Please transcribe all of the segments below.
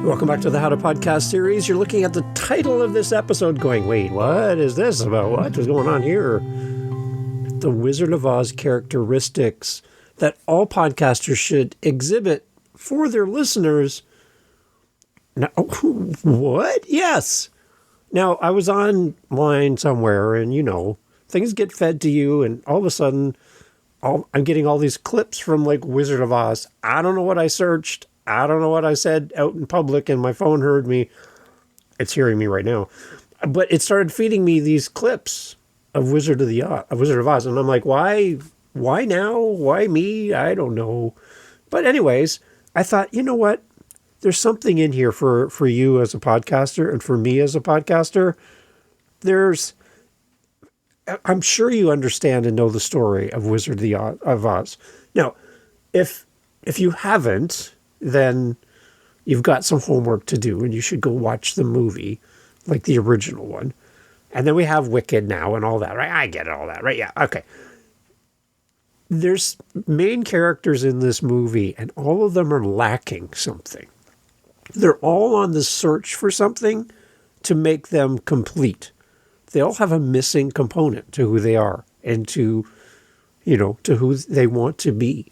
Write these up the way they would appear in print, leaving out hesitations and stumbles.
Welcome back to the How to Podcast series. You're looking at the title of this episode going, wait, what is this about? What is going on here? The Wizard of Oz characteristics that all podcasters should exhibit for their listeners. Now, what? Yes. Now, I was online somewhere and, things get fed to you and all of a sudden I'm getting all these clips from like Wizard of Oz. I don't know what I searched. I don't know what I said out in public and my phone heard me. It's hearing me right now. But it started feeding me these clips of Wizard of Oz. And I'm like, why now? Why me? I don't know. But anyways, I thought, you know what? There's something in here for you as a podcaster and for me as a podcaster. I'm sure you understand and know the story of Wizard of Oz. Now, if you haven't, then you've got some homework to do and you should go watch the movie, like the original one. And then we have Wicked now and all that, right? I get all that, right? Yeah, okay. There's main characters in this movie and all of them are lacking something. They're all on the search for something to make them complete. They all have a missing component to who they are and to who they want to be.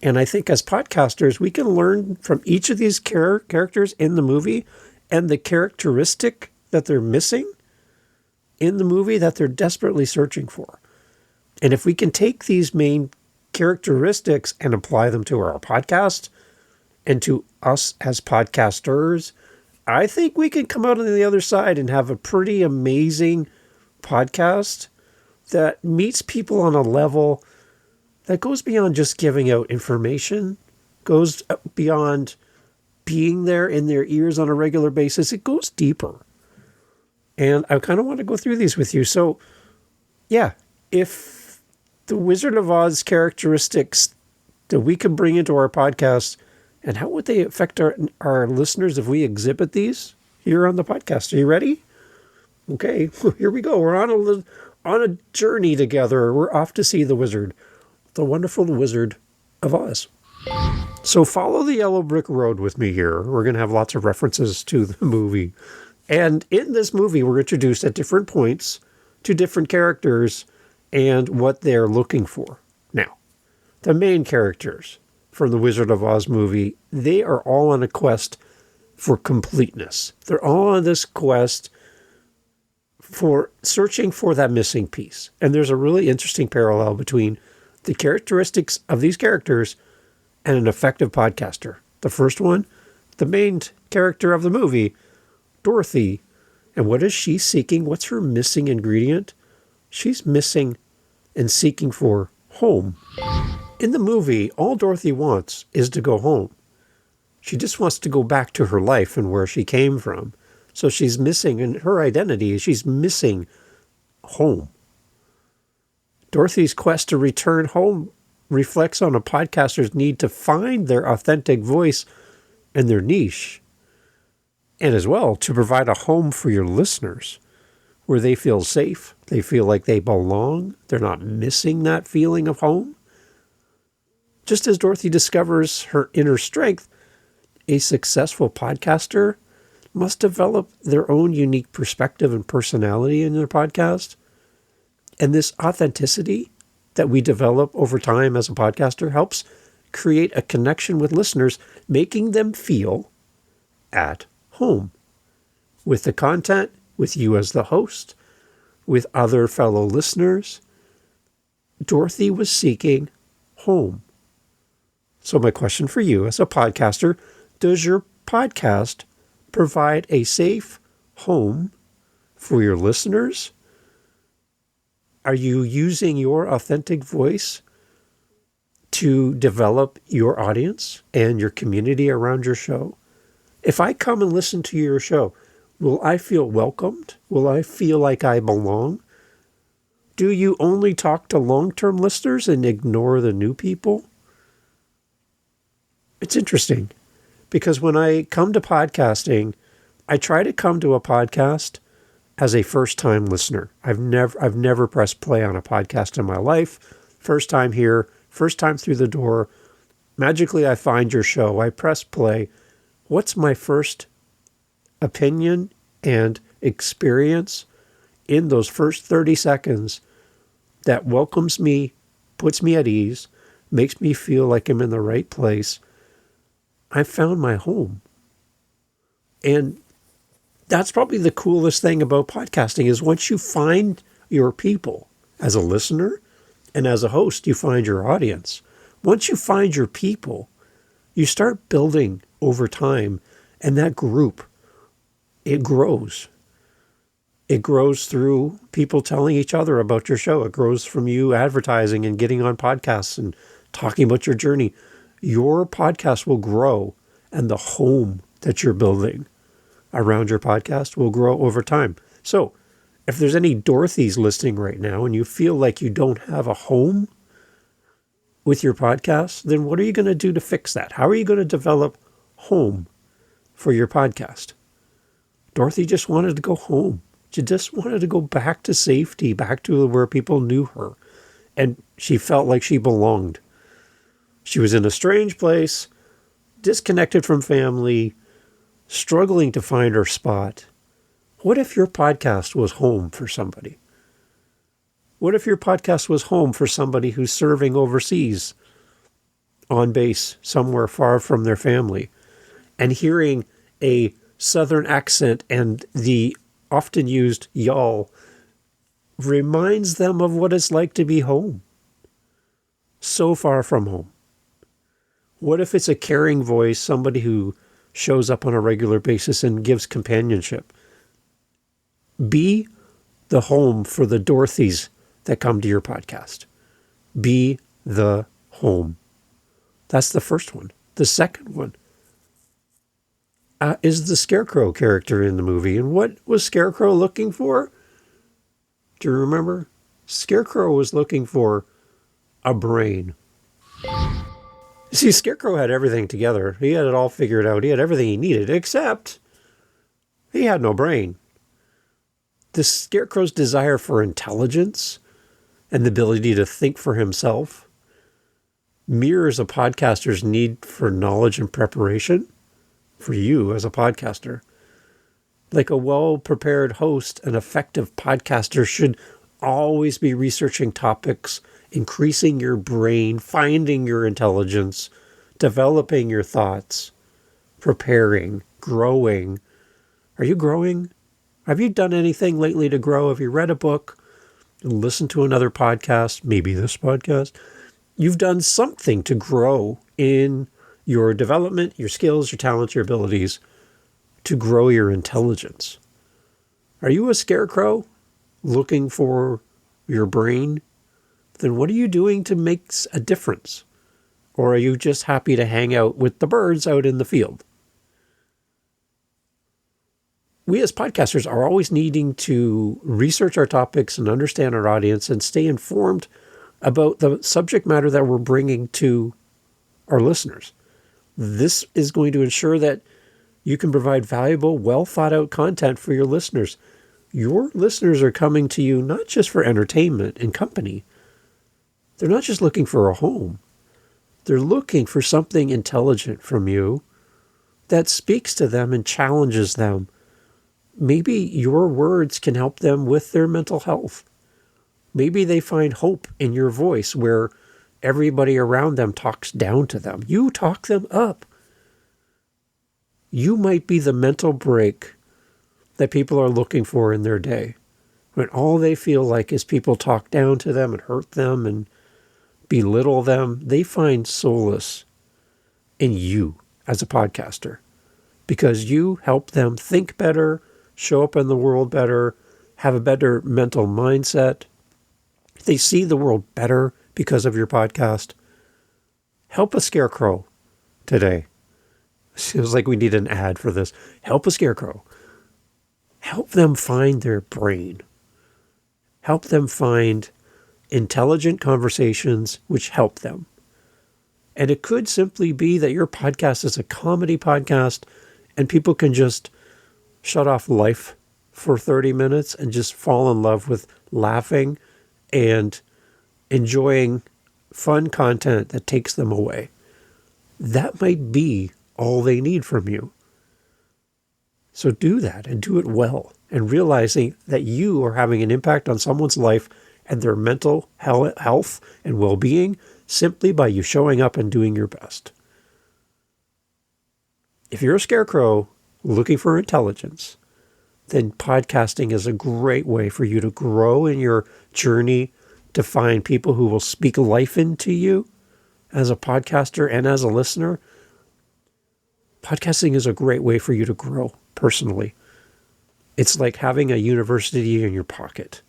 And I think as podcasters, we can learn from each of these characters in the movie and the characteristic that they're missing in the movie that they're desperately searching for. And if we can take these main characteristics and apply them to our podcast and to us as podcasters, I think we can come out on the other side and have a pretty amazing podcast that meets people on a level that goes beyond just giving out information, goes beyond being there in their ears on a regular basis. It goes deeper. And I kind of want to go through these with you. So, yeah, if the Wizard of Oz characteristics that we can bring into our podcast, and how would they affect our listeners if we exhibit these here on the podcast? Are you ready? Okay, here we go. We're on a journey together. We're off to see the wizard. The wonderful Wizard of Oz. So follow the yellow brick road with me here. We're going to have lots of references to the movie. And in this movie, we're introduced at different points to different characters and what they're looking for. Now, the main characters from the Wizard of Oz movie, they are all on a quest for completeness. They're all on this quest for searching for that missing piece. And there's a really interesting parallel between the characteristics of these characters and an effective podcaster. The first one, the main character of the movie, Dorothy. And what is she seeking? What's her missing ingredient? She's missing and seeking for home. In the movie, all Dorothy wants is to go home. She just wants to go back to her life and where she came from. So she's missing, in her identity, she's missing home. Dorothy's quest to return home reflects on a podcaster's need to find their authentic voice and their niche, and as well to provide a home for your listeners where they feel safe, they feel like they belong, they're not missing that feeling of home. Just as Dorothy discovers her inner strength, a successful podcaster must develop their own unique perspective and personality in their podcast. And this authenticity that we develop over time as a podcaster helps create a connection with listeners, making them feel at home with the content, with you as the host, with other fellow listeners. Dorothy was seeking home. So my question for you as a podcaster, does your podcast provide a safe home for your listeners? Are you using your authentic voice to develop your audience and your community around your show? If I come and listen to your show, will I feel welcomed? Will I feel like I belong? Do you only talk to long-term listeners and ignore the new people? It's interesting because when I come to podcasting, I try to come to a podcast as a first-time listener. I've never pressed play on a podcast in my life. First time here, first time through the door. Magically, I find your show. I press play. What's my first opinion and experience in those first 30 seconds that welcomes me, puts me at ease, makes me feel like I'm in the right place? I found my home. And that's probably the coolest thing about podcasting is once you find your people as a listener and as a host, you find your audience. Once you find your people, you start building over time, and that group, it grows. It grows through people telling each other about your show. It grows from you advertising and getting on podcasts and talking about your journey. Your podcast will grow, and the home that you're building around your podcast will grow over time. So if there's any Dorothys listening right now and you feel like you don't have a home with your podcast, then what are you going to do to fix that? How are you going to develop home for your podcast? Dorothy just wanted to go home. She just wanted to go back to safety, back to where people knew her. And she felt like she belonged. She was in a strange place, disconnected from family, struggling to find her spot. What if your podcast was home for somebody? What if your podcast was home for somebody who's serving overseas on base somewhere far from their family, and hearing a Southern accent and the often used y'all reminds them of what it's like to be home, so far from home? What if it's a caring voice, somebody who shows up on a regular basis and gives companionship? Be the home for the Dorothys that come to your podcast. Be the home. That's the first one. The second one is the Scarecrow character in the movie. And what was Scarecrow looking for? Do you remember? Scarecrow was looking for a brain. See, Scarecrow had everything together. He had it all figured out. He had everything he needed, except he had no brain. The Scarecrow's desire for intelligence and the ability to think for himself mirrors a podcaster's need for knowledge and preparation for you as a podcaster. Like a well-prepared host, an effective podcaster should always be researching topics, increasing your brain, finding your intelligence, developing your thoughts, preparing, growing. Are you growing? Have you done anything lately to grow? Have you read a book and listened to another podcast, maybe this podcast? You've done something to grow in your development, your skills, your talents, your abilities, to grow your intelligence. Are you a scarecrow looking for your brain? Then what are you doing to make a difference? Or are you just happy to hang out with the birds out in the field? We as podcasters are always needing to research our topics and understand our audience and stay informed about the subject matter that we're bringing to our listeners. This is going to ensure that you can provide valuable, well thought out content for your listeners. Your listeners are coming to you not just for entertainment and company. They're not just looking for a home. They're looking for something intelligent from you that speaks to them and challenges them. Maybe your words can help them with their mental health. Maybe they find hope in your voice where everybody around them talks down to them. You talk them up. You might be the mental break that people are looking for in their day, when all they feel like is people talk down to them and hurt them and belittle them. They find solace in you as a podcaster because you help them think better, show up in the world better, have a better mental mindset. They see the world better because of your podcast. Help a scarecrow today. It feels like we need an ad for this. Help a scarecrow. Help them find their brain. Help them find intelligent conversations which help them. And it could simply be that your podcast is a comedy podcast and people can just shut off life for 30 minutes and just fall in love with laughing and enjoying fun content that takes them away. That might be all they need from you. So do that and do it well, and realizing that you are having an impact on someone's life and their mental health and well-being simply by you showing up and doing your best. If you're a scarecrow looking for intelligence, then podcasting is a great way for you to grow in your journey to find people who will speak life into you as a podcaster and as a listener. Podcasting is a great way for you to grow personally. It's like having a university in your pocket.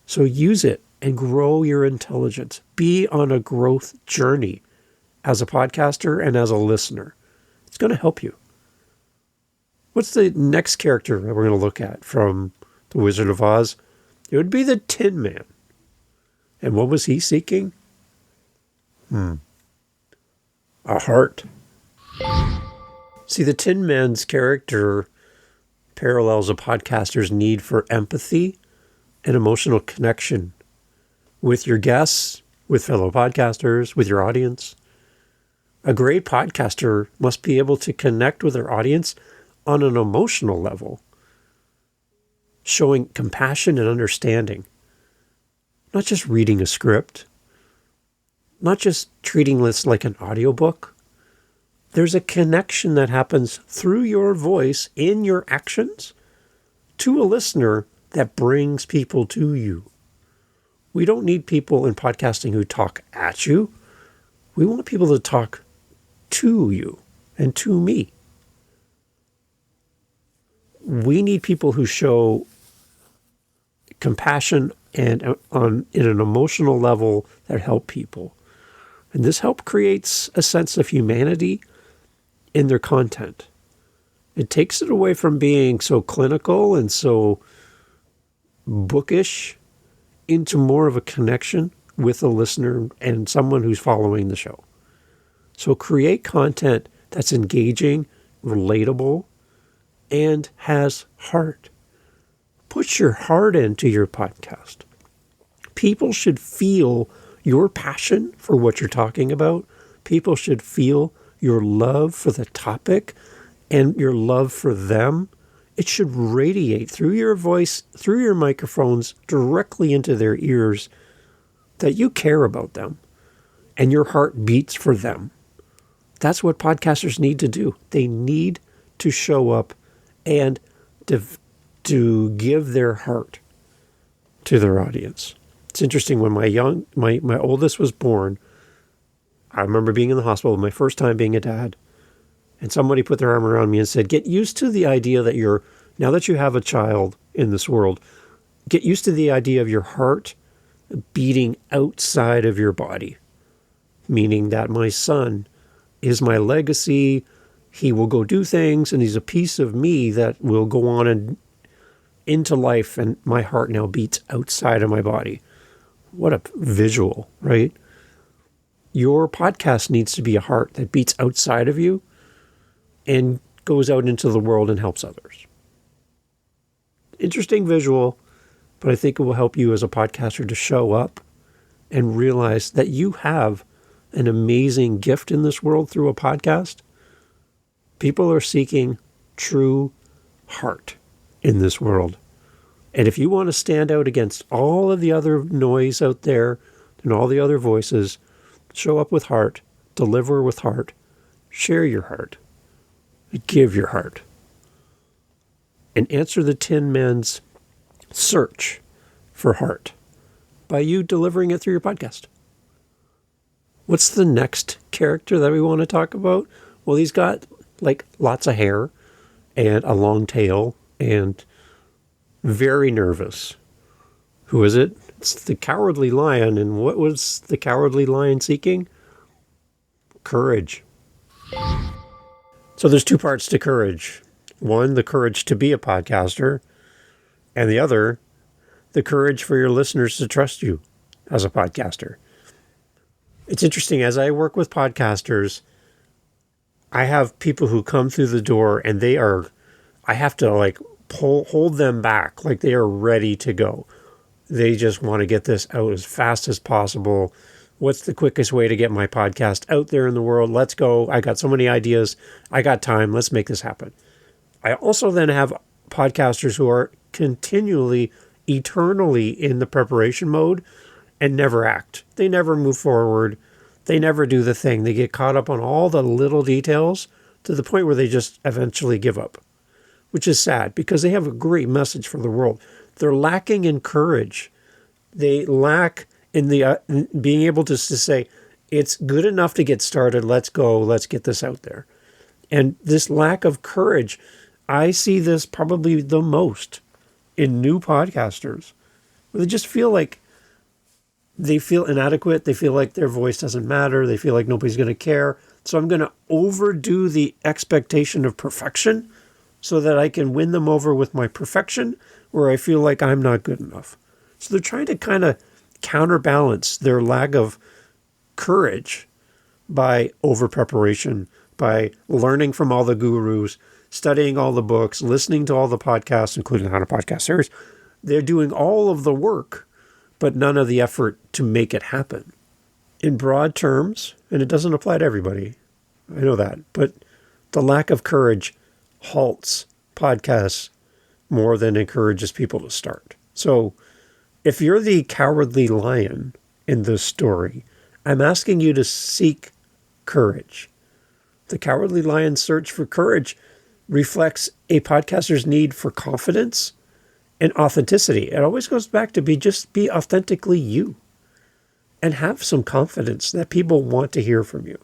So use it and grow your intelligence. Be on a growth journey as a podcaster and as a listener. It's going to help you. What's the next character that we're going to look at from The Wizard of Oz? It would be the Tin Man. And what was he seeking? A heart. See, the Tin Man's character parallels a podcaster's need for empathy and emotional connection with your guests, with fellow podcasters, with your audience. A great podcaster must be able to connect with their audience on an emotional level, showing compassion and understanding. Not just reading a script, not just treating this like an audiobook. There's a connection that happens through your voice in your actions to a listener that brings people to you. We don't need people in podcasting who talk at you. We want people to talk to you and to me. We need people who show compassion and in an emotional level that help people. And this help creates a sense of humanity in their content. It takes it away from being so clinical and so bookish into more of a connection with a listener and someone who's following the show. So create content that's engaging, relatable, and has heart. Put your heart into your podcast. People should feel your passion for what you're talking about. People should feel your love for the topic and your love for them. It should radiate through your voice, through your microphones, directly into their ears, that you care about them and your heart beats for them. That's what podcasters need to do. They need to show up and to give their heart to their audience. It's interesting, when my oldest was born, I remember being in the hospital, my first time being a dad, and somebody put their arm around me and said, get used to the idea that now that you have a child in this world, get used to the idea of your heart beating outside of your body. Meaning that my son is my legacy. He will go do things, and he's a piece of me that will go on and into life, and my heart now beats outside of my body. What a visual, right? Your podcast needs to be a heart that beats outside of you and goes out into the world and helps others. Interesting visual, but I think it will help you as a podcaster to show up and realize that you have an amazing gift in this world through a podcast. People are seeking true heart in this world. And if you want to stand out against all of the other noise out there and all the other voices, show up with heart, deliver with heart, share your heart, give your heart, and answer the Tin Man's search for heart by you delivering it through your podcast. What's the next character that we want to talk about? Well, he's got like lots of hair and a long tail and very nervous. Who is it? It's the Cowardly Lion. And what was the Cowardly Lion seeking? Courage. So there's two parts to courage. One, the courage to be a podcaster, and the other, the courage for your listeners to trust you as a podcaster. It's interesting, as I work with podcasters, I have people who come through the door and I have to hold them back, like they are ready to go. They just want to get this out as fast as possible. What's the quickest way to get my podcast out there in the world? Let's go. I got so many ideas. I got time. Let's make this happen. I also then have podcasters who are continually, eternally in the preparation mode and never act. They never move forward. They never do the thing. They get caught up on all the little details to the point where they just eventually give up, which is sad because they have a great message for the world. They're lacking in courage. They lack in the being able to say, it's good enough to get started. Let's go. Let's get this out there. And this lack of courage, I see this probably the most in new podcasters, where they just feel like they feel inadequate. They feel like their voice doesn't matter. They feel like nobody's going to care. So I'm going to overdo the expectation of perfection so that I can win them over with my perfection, where I feel like I'm not good enough. So they're trying to kind of counterbalance their lack of courage by over preparation, by learning from all the gurus, studying all the books, listening to all the podcasts, including the How to Podcast series. They're doing all of the work, but none of the effort to make it happen. In broad terms, and it doesn't apply to everybody, I know that, but the lack of courage halts podcasts more than encourages people to start. So if you're the cowardly lion in this story, I'm asking you to seek courage. The cowardly lion's search for courage reflects a podcaster's need for confidence and authenticity. It always goes back to just be authentically you and have some confidence that people want to hear from you.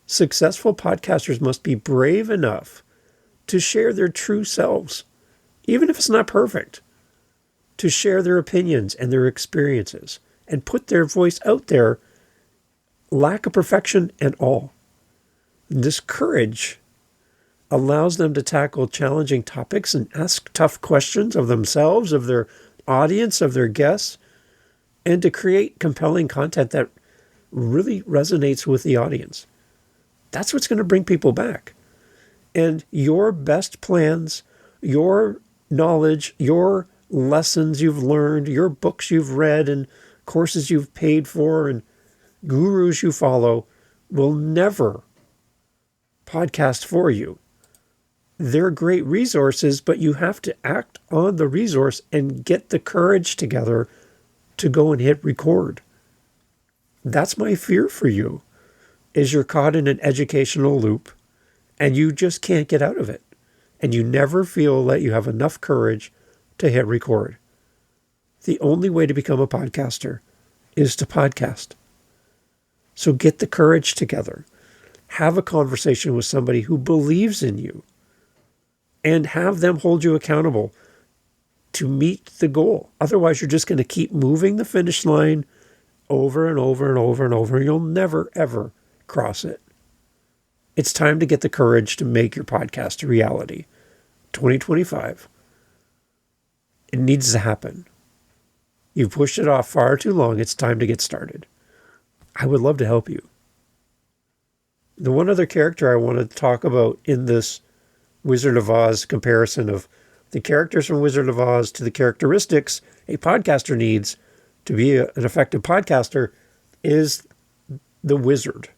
Successful podcasters must be brave enough to share their true selves, even if it's not perfect, to share their opinions and their experiences and put their voice out there, lack of perfection and all. This courage allows them to tackle challenging topics and ask tough questions of themselves, of their audience, of their guests, and to create compelling content that really resonates with the audience. That's what's going to bring people back. And your best plans, your knowledge, your lessons you've learned, your books you've read and courses you've paid for and gurus you follow will never podcast for you. They're great resources, but you have to act on the resource and get the courage together to go and hit record. That's my fear for you, is you're caught in an educational loop and you just can't get out of it. And you never feel that you have enough courage to hit record. The only way to become a podcaster is to podcast. So get the courage together. Have a conversation with somebody who believes in you and have them hold you accountable to meet the goal. Otherwise, you're just going to keep moving the finish line over and over and over and over. You'll never, ever cross it. It's time to get the courage to make your podcast a reality. 2025. It needs to happen. You've pushed it off far too long. It's time to get started. I would love to help you. The one other character I want to talk about in this Wizard of Oz comparison of the characters from Wizard of Oz to the characteristics a podcaster needs to be an effective podcaster is the wizard.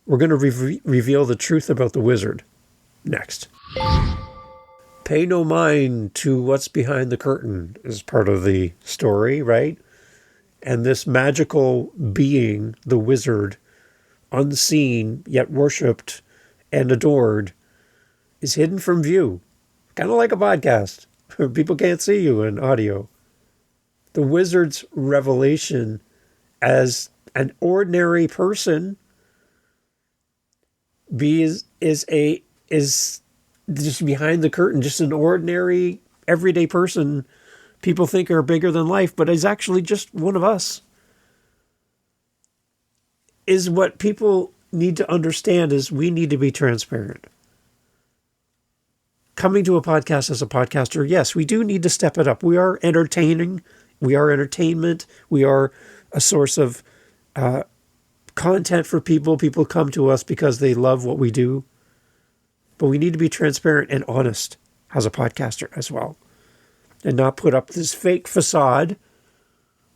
We're going to reveal the truth about the wizard next. Pay no mind to what's behind the curtain is part of the story, right? And this magical being, the wizard, unseen yet worshipped and adored, is hidden from view, kind of like a podcast. People can't see you in audio. The wizard's revelation as an ordinary person is just behind the curtain, just an ordinary, everyday person people think are bigger than life, but is actually just one of us. Is what people need to understand is we need to be transparent. Coming to a podcast as a podcaster, yes, we do need to step it up. We are entertaining. We are entertainment. We are a source of content for people. People come to us because they love what we do. But we need to be transparent and honest as a podcaster as well. And not put up this fake facade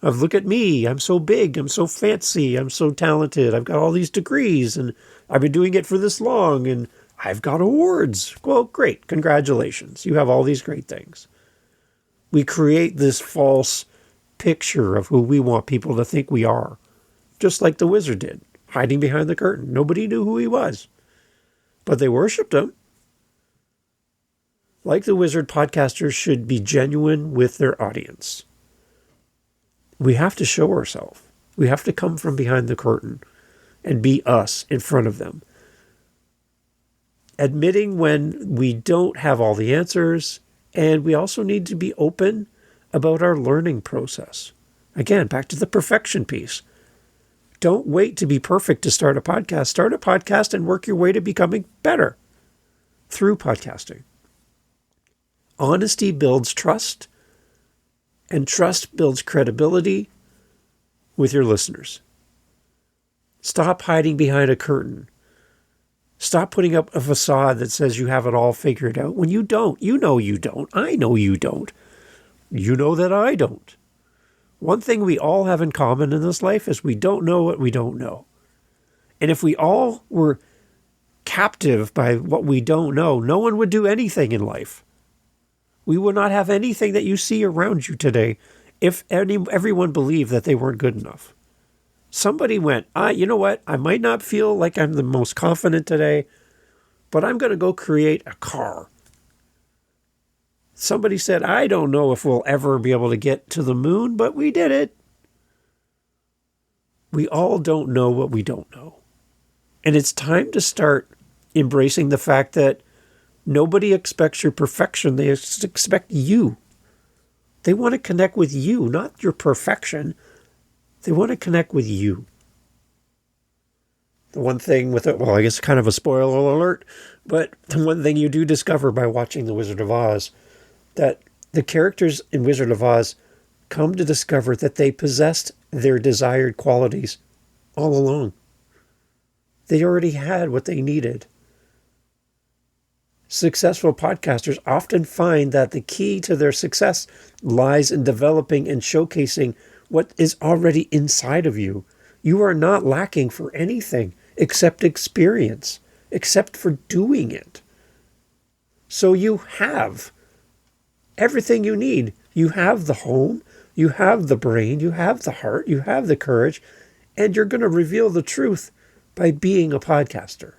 of, look at me, I'm so big, I'm so fancy, I'm so talented, I've got all these degrees, and I've been doing it for this long, and I've got awards. Well, great. Congratulations. You have all these great things. We create this false picture of who we want people to think we are, just like the wizard did, hiding behind the curtain. Nobody knew who he was, but they worshipped him. Like the wizard, podcasters should be genuine with their audience. We have to show ourselves. We have to come from behind the curtain and be us in front of them. Admitting when we don't have all the answers, and we also need to be open about our learning process. Again, back to the perfection piece. Don't wait to be perfect to start a podcast. Start a podcast and work your way to becoming better through podcasting. Honesty builds trust, and trust builds credibility with your listeners. Stop hiding behind a curtain. Stop putting up a facade that says you have it all figured out when you don't. You know you don't. I know you don't. You know that I don't. One thing we all have in common in this life is we don't know what we don't know. And if we all were captive by what we don't know, no one would do anything in life. We would not have anything that you see around you today if everyone believed that they weren't good enough. Somebody went, you know what? I might not feel like I'm the most confident today, but I'm going to go create a car. Somebody said, I don't know if we'll ever be able to get to the moon, but we did it. We all don't know what we don't know. And it's time to start embracing the fact that nobody expects your perfection. They expect you. They want to connect with you, not your perfection. They want to connect with you. The one thing with it, well, I guess kind of a spoiler alert, but the one thing you do discover by watching The Wizard of Oz, that the characters in Wizard of Oz come to discover that they possessed their desired qualities all along. They already had what they needed. Successful podcasters often find that the key to their success lies in developing and showcasing what is already inside of you. You are not lacking for anything except experience, except for doing it. So you have everything you need. You have the home, you have the brain, you have the heart, you have the courage, and you're going to reveal the truth by being a podcaster.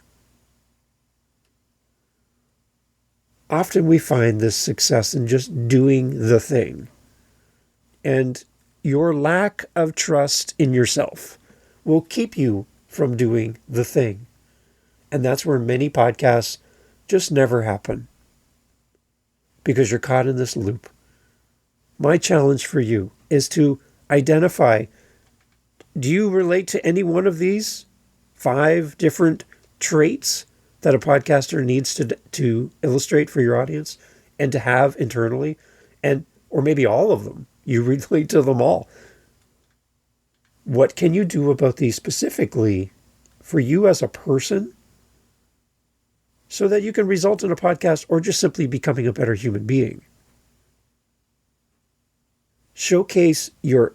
Often we find this success in just doing the thing. And your lack of trust in yourself will keep you from doing the thing. And that's where many podcasts just never happen, because you're caught in this loop. My challenge for you is to identify, do you relate to any one of these 5 different traits that a podcaster needs to illustrate for your audience and to have internally, or maybe all of them? You relate to them all. What can you do about these specifically for you as a person so that you can result in a podcast or just simply becoming a better human being? Showcase your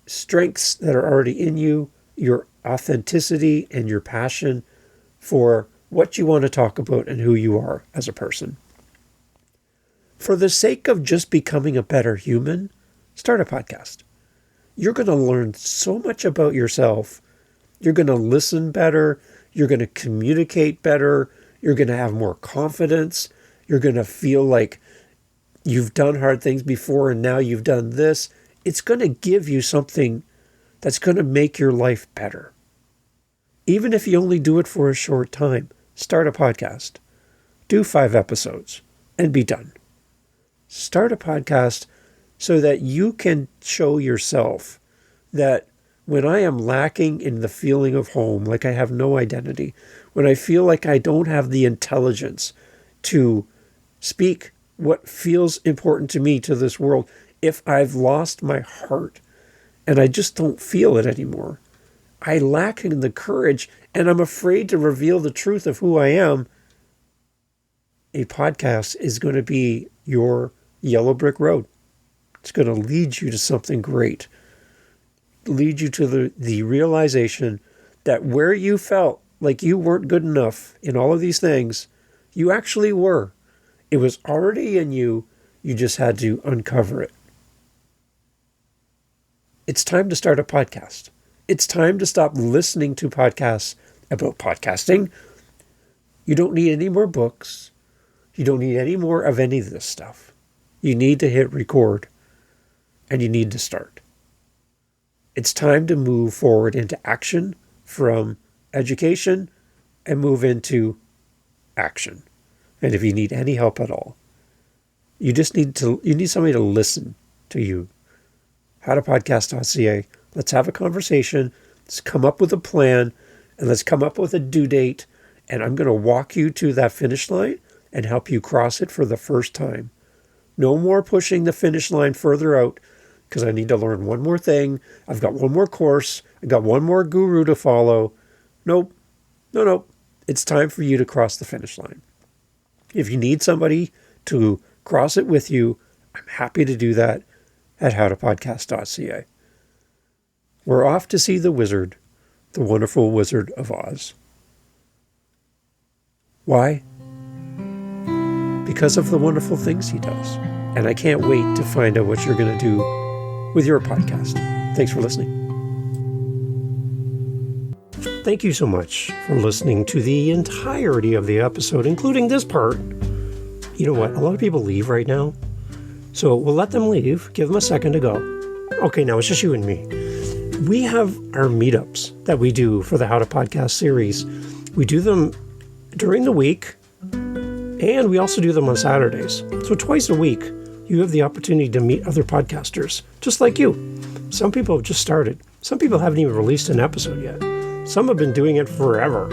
strengths that are already in you, your authenticity and your passion for what you want to talk about and who you are as a person. For the sake of just becoming a better human, start a podcast. You're going to learn so much about yourself. You're going to listen better. You're going to communicate better. You're going to have more confidence. You're going to feel like you've done hard things before and now you've done this. It's going to give you something that's going to make your life better. Even if you only do it for a short time, start a podcast. Do 5 episodes and be done. Start a podcast so that you can show yourself that when I am lacking in the feeling of home, like I have no identity, when I feel like I don't have the intelligence to speak what feels important to me to this world, if I've lost my heart and I just don't feel it anymore, I lack in the courage and I'm afraid to reveal the truth of who I am, a podcast is going to be your yellow brick road. It's going to lead you to something great. Lead you to the realization that where you felt like you weren't good enough in all of these things, You actually were. It was already in you. You just had to uncover it. It's time to start a podcast. It's time to stop listening to podcasts about podcasting. You don't need any more books. You don't need any more of any of this stuff. You need to hit record, and you need to start. It's time to move forward into action from education and move into action. And if you need any help at all, you need somebody to listen to you. howtopodcast.ca. Let's have a conversation. Let's come up with a plan, and let's come up with a due date. And I'm going to walk you to that finish line and help you cross it for the first time. No more pushing the finish line further out because I need to learn one more thing. I've got one more course. I've got one more guru to follow. Nope. No. It's time for you to cross the finish line. If you need somebody to cross it with you, I'm happy to do that at howtopodcast.ca. We're off to see the wizard, the wonderful Wizard of Oz. Why? Because of the wonderful things he does. And I can't wait to find out what you're going to do with your podcast. Thanks for listening. Thank you so much for listening to the entirety of the episode, including this part. You know what? A lot of people leave right now. So we'll let them leave. Give them a second to go. Okay, now it's just you and me. We have our meetups that we do for the How to Podcast series. We do them during the week, and we also do them on Saturdays. So twice a week, you have the opportunity to meet other podcasters, just like you. Some people have just started. Some people haven't even released an episode yet. Some have been doing it forever.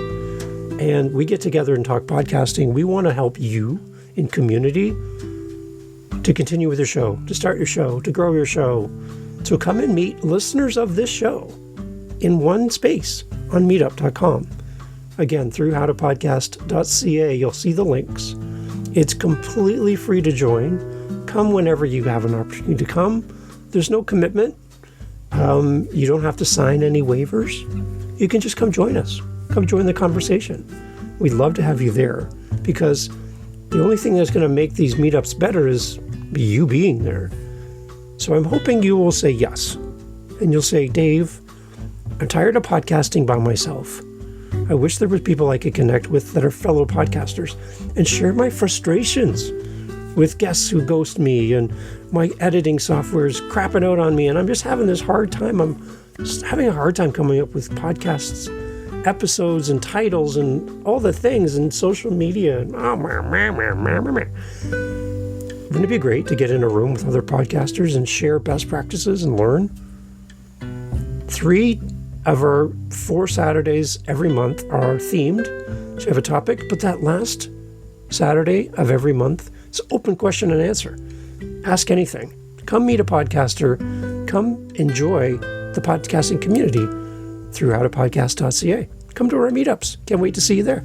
And we get together and talk podcasting. We want to help you in community to continue with your show, to start your show, to grow your show. So come and meet listeners of this show in one space on meetup.com. Again, through howtopodcast.ca, you'll see the links. It's completely free to join. Come whenever you have an opportunity to come. There's no commitment. You don't have to sign any waivers. You can just come join us. Come join the conversation. We'd love to have you there because the only thing that's going to make these meetups better is you being there. So I'm hoping you will say yes. And you'll say, Dave, I'm tired of podcasting by myself. I wish there were people I could connect with that are fellow podcasters and share my frustrations with guests who ghost me and my editing software is crapping out on me and I'm just having this hard time. I'm just having a hard time coming up with podcasts, episodes and titles and all the things and social media. Wouldn't it be great to get in a room with other podcasters and share best practices and learn? 3 of our 4 Saturdays every month are themed. So you have a topic, but that last Saturday of every month is open question and answer. Ask anything. Come meet a podcaster. Come enjoy the podcasting community through howtopodcast.ca. Come to our meetups. Can't wait to see you there.